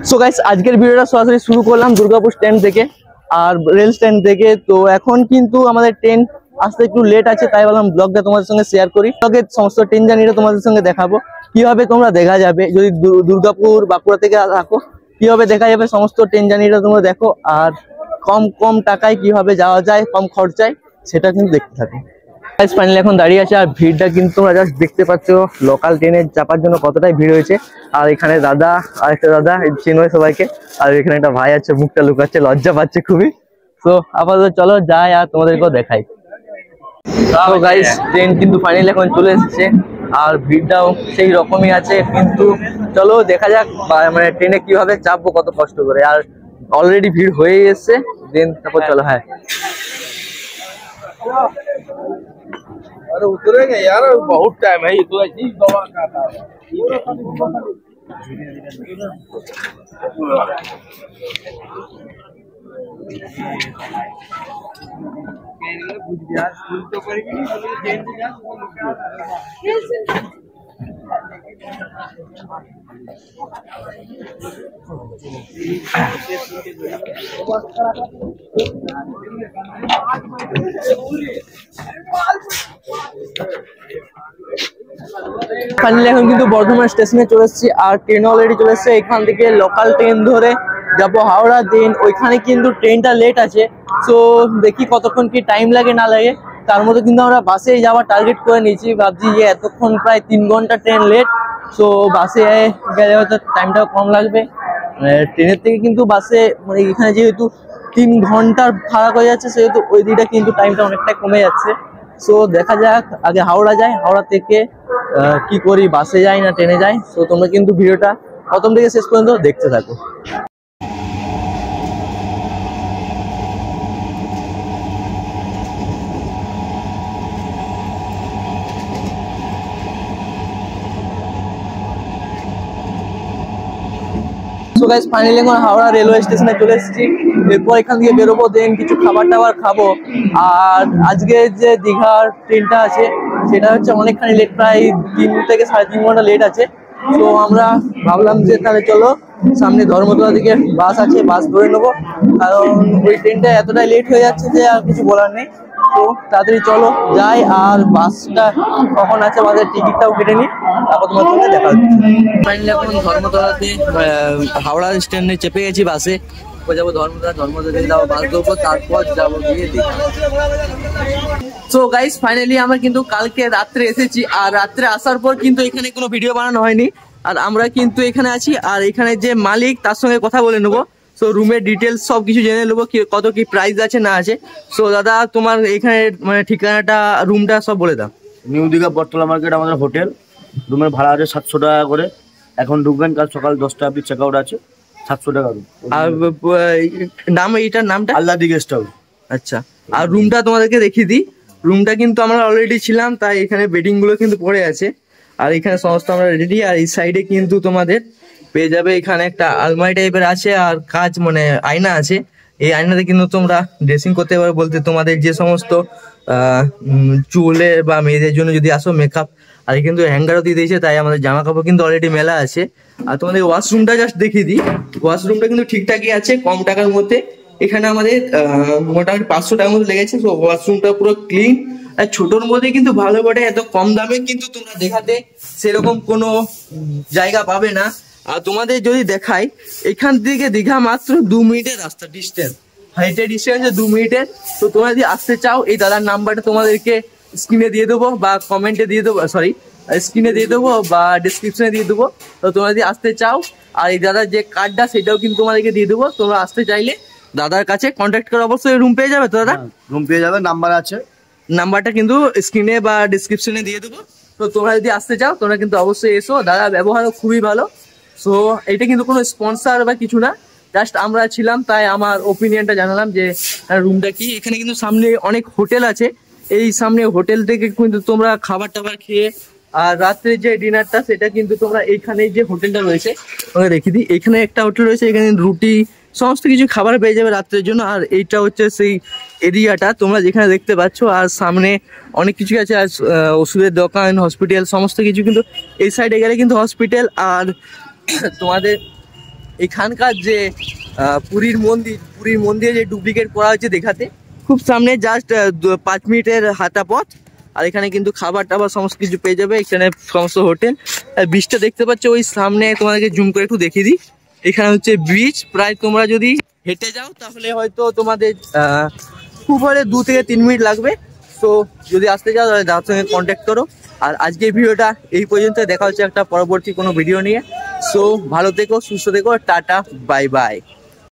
So guys আজকের ভিডিওটা সরাসরি শুরু করলাম দুর্গাপুর স্ট্যান্ড থেকে আর রেল স্ট্যান্ড থেকে। তো এখন কিন্তু আমাদের ট্রেন আসতে একটু লেট আছে, তাই বললাম ব্লগটা তোমাদের সঙ্গে শেয়ার করি। ব্লগের সমস্ত ট্রেন জার্নিটা তোমাদের সঙ্গে দেখাবো, কিভাবে তোমরা দেখা যাবে যদি দুর্গাপুর বাঁকুড়া থেকে থাকো, কিভাবে দেখা যাবে সমস্ত ট্রেন জার্নিটা তোমরা দেখো। আর কম কম টাকায় কিভাবে যাওয়া যায়, কম খরচায়, সেটা কিন্তু দেখতে থাকো। ফাইনালি এখন দাঁড়িয়ে আছে আর ভিড়টা কিন্তু তোমরা জাস্ট দেখতে পাচ্ছ, লোকাল ট্রেনে চাপার জন্য কতটাই ভিড় হয়েছে। আর এখানে দাদা আর একটা দাদা চেনয় সবাইকে, আর এখানে একটা ভাই আছে মুখটা লুকাচ্ছে, লজ্জা পাচ্ছে খুবই। তো আপাতত চলো যাই আর তোমাদেরকেও দেখাই। তো গাইস ট্রেন কিন্তু ফাইনালি এখন চলে এসেছে আর ভিড়টাও সেই রকমই আছে, কিন্তু চলো দেখা যাক মানে ট্রেনে কিভাবে চাপবো কত কষ্ট করে। আর অলরেডি ভিড় হয়ে এসছে, দেন তারপর চলো। হ্যাঁ अरे उतरेंगे यार, बहुत टाइम है, ये तो ऐसी दवा का था। ফাইনালি এখন কিন্তু বর্ধমান স্টেশনে চলে এসেছি আর ট্রেন অলরেডি চলে এসেছে। এখান থেকে লোকাল ট্রেন ধরে যাবো হাওড়া, দেন ওইখানে কিন্তু ট্রেনটা লেট আছে। সো দেখি কতক্ষণ কি টাইম লাগে না লাগে। তার মধ্যে কিন্তু আমরা বাসে যাওয়ার টার্গেট করে নিয়েছি, ভাবছি যে এতক্ষণ প্রায় 3 ঘন্টা ট্রেন লেট, সো বাসে গেলে হয়তো টাইমটাও কম লাগবে। ট্রেনের থেকে কিন্তু বাসে মানে এখানে যেহেতু 3 ঘন্টার ফারাক হয়ে যাচ্ছে, সেহেতু ওই দিকটা কিন্তু টাইমটা অনেকটাই কমে যাচ্ছে। সো দেখা যাক, আগে হাওড়া যাই, হাওড়া থেকে কি করি, বাসে যাই না ট্রেনে যাই। সো তোমরা কিন্তু ভিডিওটা প্রথম থেকে শেষ পর্যন্ত দেখতে থাকো। সো গাইস ফাইনালি এখন হাওড়া রেলওয়ে স্টেশনে চলে এসেছি। এরপর এখান থেকে বেরোবো, দেন কিছু খাবার টাবার খাবো। আর আজকে যে দীঘার ট্রেনটা আছে সেটা হচ্ছে অনেকখানি লেট, প্রায় 3 থেকে 3.5 ঘন্টা লেট আছে। তো আমরা ভাবলাম যে তাহলে চলো সামনে ধর্মতলা দিকে বাস আছে, বাস ধরে নেবো, কারণ ওই ট্রেনটা এতটাই লেট হয়ে যাচ্ছে যে আর কিছু বলার নেই। তো তাড়াতাড়ি চলো যাই, আর বাসটা কখন আছে বাসের টিকিটটাও কেটে নিই, তারপর তোমার সঙ্গে দেখা হচ্ছে। ফাইনালি এখন ধর্মতলাতে হাওড়া স্ট্যান্ডে চেপে গেছি বাসে, যাবো ধর্মতলা, ধর্মতলা থেকে যাবো বাস ধরবো, তারপর যাবো গিয়ে দীঘা। সো গাইস ফাইনালি আমরা কিন্তু কালকে রাত্রে এসেছি, আর রাত্রে আসার পর কিন্তু এখানে কোনো ভিডিও বানানো হয়নি। আর আমরা কিন্তু এখানে আছি, আর এখানে যে মালিক তার সঙ্গে কথা বলে নেবো। সো রুমের ডিটেলস সব কিছু জেনে নেবো, কত কি প্রাইস আছে না আছে। সো দাদা তোমার এখানে মানে ঠিকানাটা, রুমটা সব বলে দাও। নিউ দীঘা বটতলা মার্কেট আমাদের হোটেল, রুমের ভাড়া আছে 700 টাকা করে। এখন ঢুকবেন, কাল সকাল 10টা অবধি চেক আউট আছে, 700 টাকা রুম। আর নাম, এইটার নামটা? আল্লাদি গেস্ট হাউস। আচ্ছা, আর রুমটা তোমাদেরকে দেখিয়ে দিই। রুমটা কিন্তু আমরা অলরেডি ছিলাম, তাই এখানে বেডিং গুলো কিন্তু পড়ে আছে, আর এখানে সমস্ত আমরা রেডি। আর এই সাইডে কিন্তু তোমাদের পেয়ে যাবে, এখানে একটা আলমারি টাইপের আছে আর কাঁচ মানে আয়না আছে। এই আয়নাতে কিন্তু তোমরা ড্রেসিং করতে পারো, বলতে তোমাদের যে সমস্ত চুলে বা মেয়েদের জন্য যদি আসো মেকআপ। আর কিন্তু হ্যাঙ্গারও দিয়ে দিয়েছে, তাই আমাদের জামা কাপড় কিন্তু অলরেডি মেলা আছে। আর তোমাদের ওয়াশরুমটা জাস্ট দেখিয়ে দিই, ওয়াশরুমটা কিন্তু ঠিকঠাকই আছে, কম টাকার মধ্যে। এখানে আমাদের মোটামুটি 500 টাকার মতো লেগেছে। তো ওয়াশরুমটা পুরো ক্লিন আর ছোটোর মধ্যে কিন্তু ভালো বটে, এত কম দামে কিন্তু তোমরা দেখাতে সেরকম কোনো জায়গা পাবে না। আর তোমাদের যদি দেখাই, এখান থেকে দীঘা মাত্র 2 মিনিটের রাস্তা, ডিস্টেন্স, হাইটে ডিস্টেন্স 2 মিনিটের। তো তোমরা যদি আসতে চাও, এই দাদার নাম্বারটা তোমাদেরকে স্ক্রিনে দিয়ে দেবো বা কমেন্টে দিয়ে দেবো, সরি স্ক্রিনে দিয়ে দেবো বা ডিসক্রিপশনে দিয়ে দেবো। তো তোমরা যদি আসতে চাও, আর এই দাদার যে কার্ডটা সেটাও কিন্তু তোমাদেরকে দিয়ে দেবো। তোমরা আসতে চাইলে দাদার কাছে কন্ট্যাক্ট করে অবশ্যই রুম পেয়ে যাবে। তো দাদা রুম পেয়ে যাবে, নাম্বার আছে, নাম্বারটা কিন্তু স্ক্রিনে বা ডিসক্রিপশনে দিয়ে দেবো। তো তোমরা যদি আসতে চাও তোমরা কিন্তু অবশ্যই এসো, দাদা ব্যবহারও খুবই ভালো। সো এটা কিন্তু কোনো স্পন্সার বা কিছু না, জাস্ট আমরা ছিলাম তাই আমার ওপিনিয়নটা জানালাম যে রুমটা কি। এখানে কিন্তু সামনে অনেক হোটেল আছে, এই সামনে হোটেল থেকে কিন্তু তোমরা খাবার টাবার খেয়ে, আর রাত্রে যে ডিনারটা সেটা কিন্তু তোমরা এইখানে যে হোটেলটা রয়েছে ওখানে রেখে দিই। এখানে একটা হোটেল রয়েছে, এখানে রুটি সমস্ত কিছু খাবার পেয়ে যাবে রাত্রের জন্য। আর এইটা হচ্ছে সেই এরিয়াটা তোমরা যেখানে দেখতে পাচ্ছ, আর সামনে অনেক কিছু আছে, আর ওষুধের দোকান, হসপিটাল সমস্ত কিছু কিন্তু এই সাইডে গেলে কিন্তু হসপিটাল। আর তোমাদের এখানকার যে পুরীর মন্দিরে যে ডুপ্লিকেট করা হয়েছে দেখাতে, খুব সামনে জাস্ট 5 মিনিটের হাঁটা পথ। আর এখানে কিন্তু খাবার টাবার সমস্ত কিছু পেয়ে যাবে, এখানে সমস্ত হোটেল। আর ব্রিজটা দেখতে পাচ্ছ ওই সামনে, তোমাদেরকে জুম করে একটু দেখিয়ে দিই। এখানে হচ্ছে ব্রিজ, প্রায় তোমরা যদি হেঁটে যাও তাহলে হয়তো তোমাদের খুব হলে 2 থেকে 3 মিনিট লাগবে। সো যদি আসতে চাও তাহলে দাদার সঙ্গে কন্ট্যাক্ট করো। আর আজকের ভিডিওটা এই পর্যন্ত, দেখা হচ্ছে একটা পরবর্তী কোনো ভিডিও নিয়ে। সো ভালো থেকো, সুস্থ থেকো, টাটা, বাই বাই।